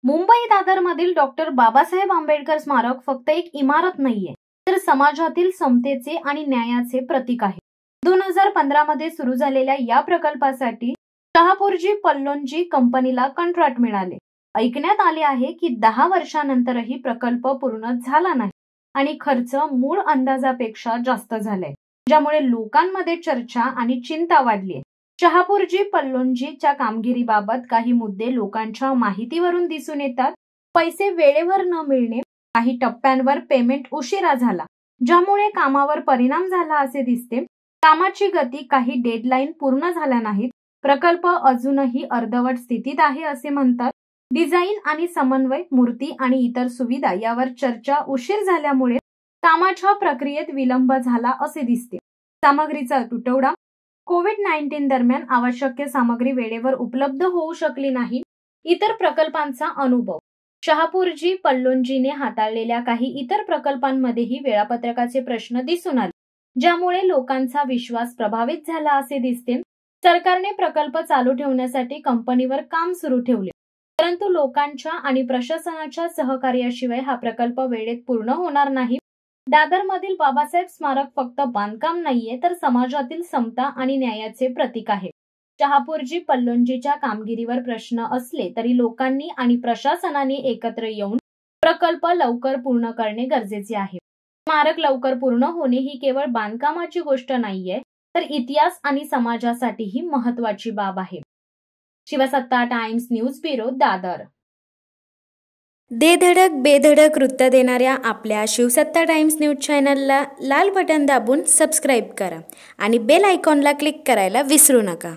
Mumbai दादरमधील doctor Babasaheb Ambedkar स्मारक फक्त एक इमारत नाहीये, तर समाजातील समतेचे आणि न्यायाचे प्रतीक आहे। 2015 मध्ये सुरू झालेल्या या प्रकल्पासाठी शहापूरजी पल्लोनजी कंपनीला कंत्राट मिळाले। ऐकण्यात आले आहे की 10 वर्षांनंतरही प्रकल्प पूर्ण झाला नाही आणि खर्च मूळ अंदाजापेक्षा जास्त झालाय, ज्यामुळे लोकांमध्ये चर्चा आणि चिंता वाढली। शहापूरजी पल्लोनजीच्या कामगिरीबाबत काही मुद्दे लोकांच्या माहितीवरून दिसून येतात। पैसे वेळेवर न मिळणे, काही टप्प्यांवर पेमेंट उशिरा झाला, ज्यामुळे कामावर परिणाम झाला असे दिसते। कामाची गती, काही डेडलाईन पूर्ण झाल्या नाहीत, प्रकल्प अजूनही अर्धवट स्थितीत आहे असे म्हणतात। डिझाईन आणि समन्वय, मूर्ती आणि इतर सुविधा यावर चर्चा उशीर झाल्यामुळे कामाच्या प्रक्रियेत विलंब झाला असे दिसते। सामग्रीचा तुटवडा, कोविड-19 दरम्यान आवश्यक सामग्री वेळेवर उपलब्ध होऊ शकली नाही। इतर प्रकल्पांचा अनुभव, शहापूरजी पल्लोनजीने हाताळलेल्या काही इतर प्रकल्पांमध्येही वेळापत्रकाचे प्रश्न दिसून आले, ज्यामुळे लोकांचा विश्वास प्रभावित झाला असे दिसते। सरकारने प्रकल्प चालू ठेवण्यासाठी कंपनीवर काम सुरू ठेवले, परंतु लोकांच्या आणि प्रशासनाच्या सहकार्याशिवाय हा प्रकल्प वेळेत पूर्ण होणार नाही। दादरमधील बाबासाहेब स्मारक फक्त बांधकाम नाहीये, तर समाजातील समता आणि न्यायाचे प्रतीक आहे। शहापूरजी पल्लोनजीच्या कामगिरीवर प्रश्न असले तरी लोकांनी आणि प्रशासनाने एकत्र येऊन प्रकल्प लवकर पूर्ण करणे गरजेचे आहे। स्मारक लवकर पूर्ण होणे ही केवळ बांधकामाची गोष्ट नाहीये, तर इतिहास आणि समाजासाठीही महत्त्वाची बाब आहे। शिवसत्ता टाइम्स न्यूज ब्युरो, दादर। दे धडक बेधडक वृत्त देणाऱ्या आपल्या शिवसत्ता टाइम्स न्यूज चॅनलला लाल बटन दाबून सबस्क्राईब करा आणि बेल आयकॉनला क्लिक करायला विसरू नका।